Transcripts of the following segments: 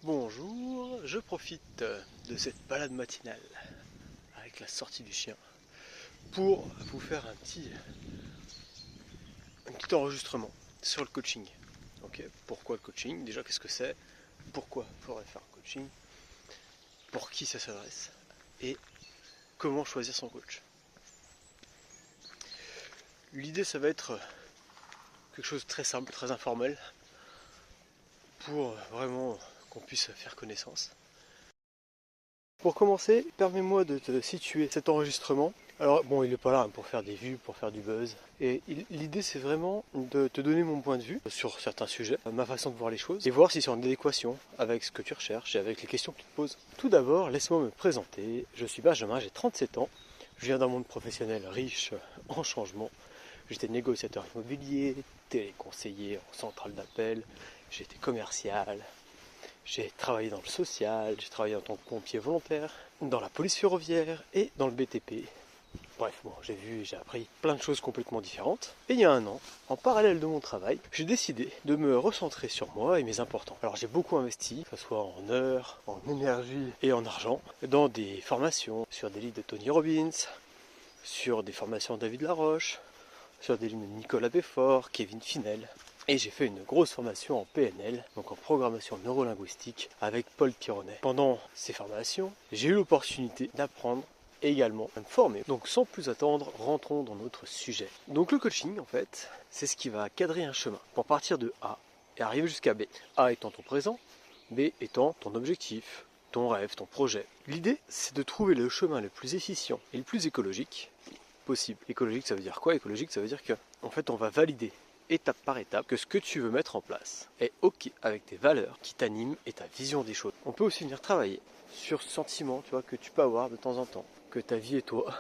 Bonjour, je profite de cette balade matinale avec la sortie du chien pour vous faire un petit enregistrement sur le coaching. Ok, pourquoi le coaching? Déjà, qu'est-ce que c'est? Pourquoi il faudrait faire un coaching? Pour qui ça s'adresse? Et comment choisir son coach? L'idée, ça va être quelque chose de très simple, très informel, pour vraiment qu'on puisse faire connaissance. Pour commencer, permets-moi de te situer cet enregistrement. Alors bon, il n'est pas là pour faire des vues, pour faire du buzz. Et l'idée c'est vraiment de te donner mon point de vue sur certains sujets, ma façon de voir les choses, et voir si c'est en adéquation avec ce que tu recherches et avec les questions que tu te poses. Tout d'abord, laisse-moi me présenter. Je suis Benjamin, j'ai 37 ans. Je viens d'un monde professionnel riche en changement. J'étais négociateur immobilier, téléconseiller en centrale d'appel, j'étais commercial, j'ai travaillé dans le social, j'ai travaillé en tant que pompier volontaire, dans la police ferroviaire et dans le BTP. Bref, bon, j'ai vu et j'ai appris plein de choses complètement différentes. Et il y a un an, en parallèle de mon travail, j'ai décidé de me recentrer sur moi et mes importants. Alors j'ai beaucoup investi, que ce soit en heures, en énergie et en argent, dans des formations, sur des livres de Tony Robbins, sur des formations de David Laroche, sur des livres de Nicolas Beffort, Kevin Finel. Et j'ai fait une grosse formation en PNL, donc en programmation neurolinguistique, avec Paul Pironnet. Pendant ces formations, j'ai eu l'opportunité d'apprendre et également à me former. Donc sans plus attendre, rentrons dans notre sujet. Donc le coaching, en fait, c'est ce qui va cadrer un chemin pour partir de A et arriver jusqu'à B. A étant ton présent, B étant ton objectif, ton rêve, ton projet. L'idée, c'est de trouver le chemin le plus efficient et le plus écologique possible. Écologique, ça veut dire quoi? Écologique, ça veut dire que, en fait, on va valider étape par étape que ce que tu veux mettre en place est ok avec tes valeurs qui t'animent et ta vision des choses. On peut aussi venir travailler sur ce sentiment, tu vois, que tu peux avoir de temps en temps, que ta vie et toi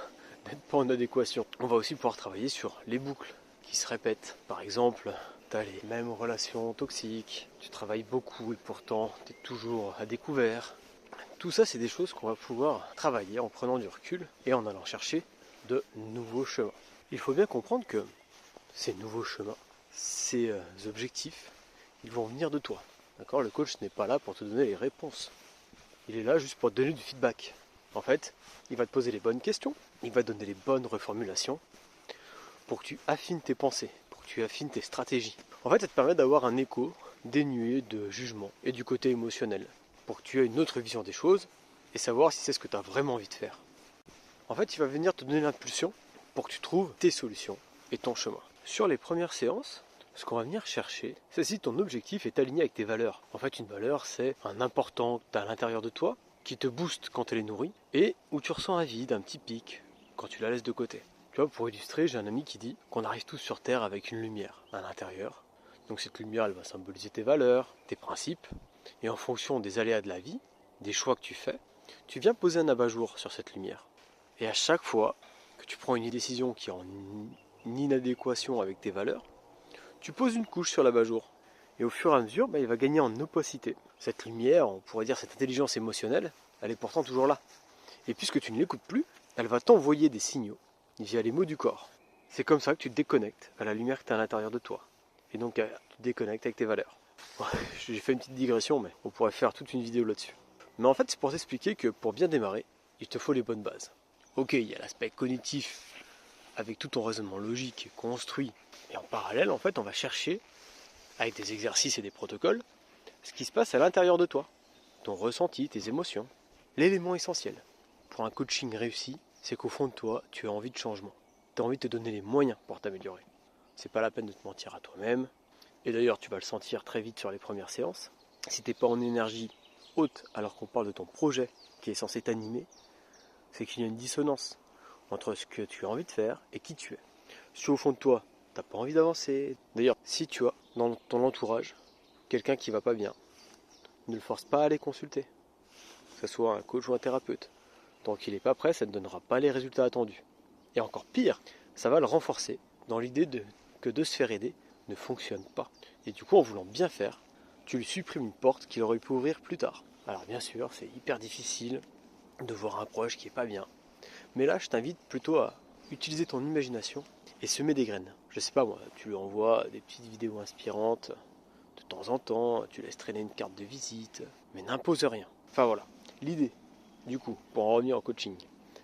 n'êtes pas en adéquation. On va aussi pouvoir travailler sur les boucles qui se répètent. Par exemple, tu as les mêmes relations toxiques, tu travailles beaucoup et pourtant tu es toujours à découvert. Tout ça, c'est des choses qu'on va pouvoir travailler en prenant du recul et en allant chercher de nouveaux chemins. Il faut bien comprendre que ces nouveaux chemins, ces objectifs, ils vont venir de toi. D'accord? Le coach n'est pas là pour te donner les réponses. Il est là juste pour te donner du feedback. En fait, il va te poser les bonnes questions, il va te donner les bonnes reformulations pour que tu affines tes pensées, pour que tu affines tes stratégies. En fait, ça te permet d'avoir un écho dénué de jugement et du côté émotionnel, pour que tu aies une autre vision des choses et savoir si c'est ce que tu as vraiment envie de faire. En fait, il va venir te donner l'impulsion pour que tu trouves tes solutions et ton chemin. Sur les premières séances, ce qu'on va venir chercher, c'est si ton objectif est aligné avec tes valeurs. En fait, une valeur, c'est un important que tu as à l'intérieur de toi, qui te booste quand elle est nourrie, et où tu ressens un vide, un petit pic, quand tu la laisses de côté. Tu vois, pour illustrer, j'ai un ami qui dit qu'on arrive tous sur Terre avec une lumière à l'intérieur. Donc cette lumière, elle va symboliser tes valeurs, tes principes, et en fonction des aléas de la vie, des choix que tu fais, tu viens poser un abat-jour sur cette lumière. Et à chaque fois que tu prends une décision qui est en inadéquation avec tes valeurs, tu poses une couche sur l'abat-jour. Et au fur et à mesure, il va gagner en opacité. Cette lumière, on pourrait dire cette intelligence émotionnelle, elle est pourtant toujours là. Et puisque tu ne l'écoutes plus, elle va t'envoyer des signaux via les mots du corps. C'est comme ça que tu te déconnectes à la lumière que tu as à l'intérieur de toi. Et donc tu te déconnectes avec tes valeurs. J'ai fait une petite digression, mais on pourrait faire toute une vidéo là-dessus. Mais en fait, c'est pour t'expliquer que pour bien démarrer, il te faut les bonnes bases. Ok, il y a l'aspect cognitif avec tout ton raisonnement logique construit. Et en parallèle, en fait, on va chercher, avec des exercices et des protocoles, ce qui se passe à l'intérieur de toi. Ton ressenti, tes émotions. L'élément essentiel pour un coaching réussi, c'est qu'au fond de toi, tu as envie de changement. Tu as envie de te donner les moyens pour t'améliorer. C'est pas la peine de te mentir à toi-même. Et d'ailleurs, tu vas le sentir très vite sur les premières séances. Si t'es pas en énergie haute alors qu'on parle de ton projet qui est censé t'animer, c'est qu'il y a une dissonance entre ce que tu as envie de faire et qui tu es. Si au fond de toi, t'as pas envie d'avancer, d'ailleurs, si tu as dans ton entourage quelqu'un qui va pas bien, ne le force pas à aller consulter, que ce soit un coach ou un thérapeute. Tant qu'il n'est pas prêt, ça ne donnera pas les résultats attendus. Et encore pire, ça va le renforcer dans l'idée que de se faire aider ne fonctionne pas. Et du coup, en voulant bien faire, tu lui supprimes une porte qu'il aurait pu ouvrir plus tard. Alors bien sûr, c'est hyper difficile de voir un proche qui est pas bien. Mais là, je t'invite plutôt à utiliser ton imagination et semer des graines. Je sais pas moi, tu lui envoies des petites vidéos inspirantes de temps en temps, tu laisses traîner une carte de visite, mais n'impose rien. Enfin voilà, l'idée, du coup, pour en revenir au coaching,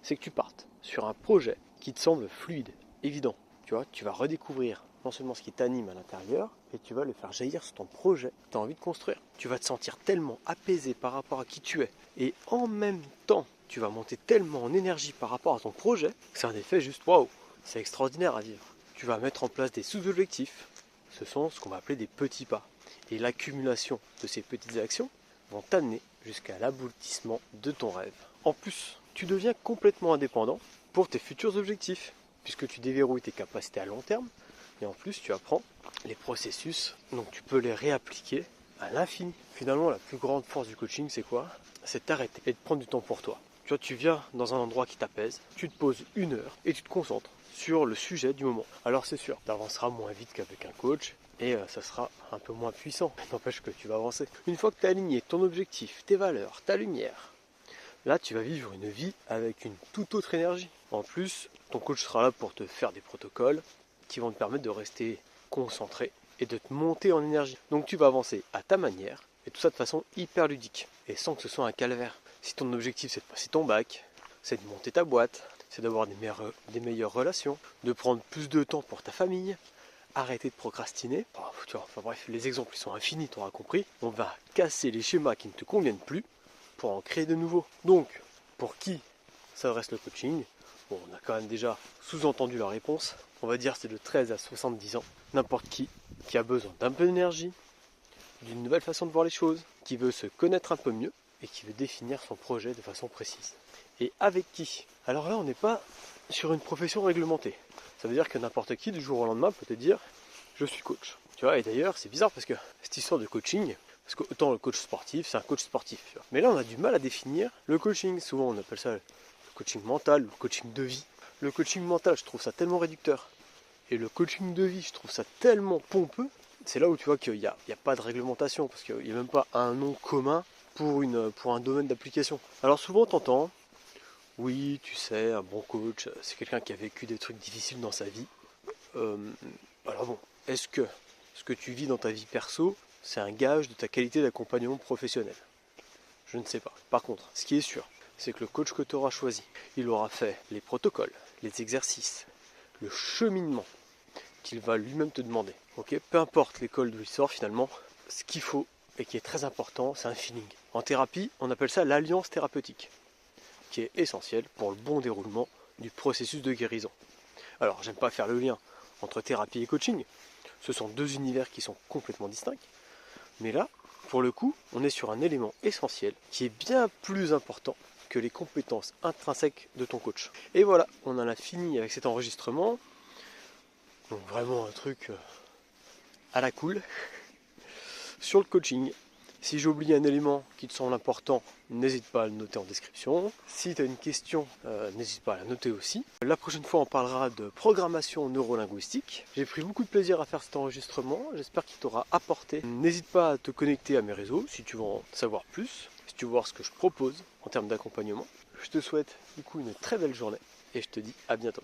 c'est que tu partes sur un projet qui te semble fluide, évident. Tu vois, tu vas redécouvrir non seulement ce qui t'anime à l'intérieur, et tu vas le faire jaillir sur ton projet que tu as envie de construire. Tu vas te sentir tellement apaisé par rapport à qui tu es, et en même temps, tu vas monter tellement en énergie par rapport à ton projet, que c'est un effet juste waouh, c'est extraordinaire à vivre. Tu vas mettre en place des sous-objectifs, ce sont ce qu'on va appeler des petits pas. Et l'accumulation de ces petites actions vont t'amener jusqu'à l'aboutissement de ton rêve. En plus, tu deviens complètement indépendant pour tes futurs objectifs, puisque tu déverrouilles tes capacités à long terme, et en plus tu apprends les processus, donc tu peux les réappliquer à l'infini. Finalement, la plus grande force du coaching, c'est quoi? C'est de t'arrêter et de prendre du temps pour toi. Tu vois, tu viens dans un endroit qui t'apaise, tu te poses 1 heure et tu te concentres sur le sujet du moment. Alors c'est sûr, tu avanceras moins vite qu'avec un coach, et ça sera un peu moins puissant. N'empêche que tu vas avancer. Une fois que tu as aligné ton objectif, tes valeurs, ta lumière, là tu vas vivre une vie avec une toute autre énergie. En plus, ton coach sera là pour te faire des protocoles qui vont te permettre de rester concentré et de te monter en énergie. Donc tu vas avancer à ta manière, et tout ça de façon hyper ludique, et sans que ce soit un calvaire. Si ton objectif c'est de passer ton bac, c'est de monter ta boîte, c'est d'avoir des meilleures relations, de prendre plus de temps pour ta famille, arrêter de procrastiner. Enfin bref, les exemples ils sont infinis, tu auras compris. On va casser les schémas qui ne te conviennent plus pour en créer de nouveaux. Donc, pour qui s'adresse le coaching? Bon, on a quand même déjà sous-entendu la réponse. On va dire c'est de 13 à 70 ans. N'importe qui a besoin d'un peu d'énergie, d'une nouvelle façon de voir les choses, qui veut se connaître un peu mieux et qui veut définir son projet de façon précise. Et avec qui? Alors là, on n'est pas sur une profession réglementée. Ça veut dire que n'importe qui, du jour au lendemain, peut te dire « je suis coach ». Tu vois, et d'ailleurs, c'est bizarre parce que cette histoire de coaching, parce qu'autant le coach sportif, c'est un coach sportif. Tu vois. Mais là, on a du mal à définir le coaching. Souvent, on appelle ça le coaching mental, le coaching de vie. Le coaching mental, je trouve ça tellement réducteur. Et le coaching de vie, je trouve ça tellement pompeux. C'est là où tu vois qu'il n'y a pas de réglementation, parce qu'il n'y a même pas un nom commun pour un domaine d'application. Alors souvent, tu entends, oui, tu sais, un bon coach, c'est quelqu'un qui a vécu des trucs difficiles dans sa vie. Alors bon, est-ce que ce que tu vis dans ta vie perso, c'est un gage de ta qualité d'accompagnement professionnel? Je ne sais pas. Par contre, ce qui est sûr, c'est que le coach que tu auras choisi, il aura fait les protocoles, les exercices, le cheminement qu'il va lui-même te demander. Okay, peu importe l'école d'où il sort finalement, ce qu'il faut et qui est très important, c'est un feeling. En thérapie, on appelle ça l'alliance thérapeutique, qui est essentielle pour le bon déroulement du processus de guérison. Alors, j'aime pas faire le lien entre thérapie et coaching, ce sont deux univers qui sont complètement distincts, mais là, pour le coup, on est sur un élément essentiel qui est bien plus important que les compétences intrinsèques de ton coach. Et voilà, on en a fini avec cet enregistrement. Donc vraiment un truc à la cool. Sur le coaching, si j'ai oublié un élément qui te semble important, n'hésite pas à le noter en description. Si tu as une question, n'hésite pas à la noter aussi. La prochaine fois, on parlera de programmation neurolinguistique. J'ai pris beaucoup de plaisir à faire cet enregistrement. J'espère qu'il t'aura apporté. N'hésite pas à te connecter à mes réseaux si tu veux en savoir plus, si tu veux voir ce que je propose en termes d'accompagnement. Je te souhaite du coup une très belle journée et je te dis à bientôt.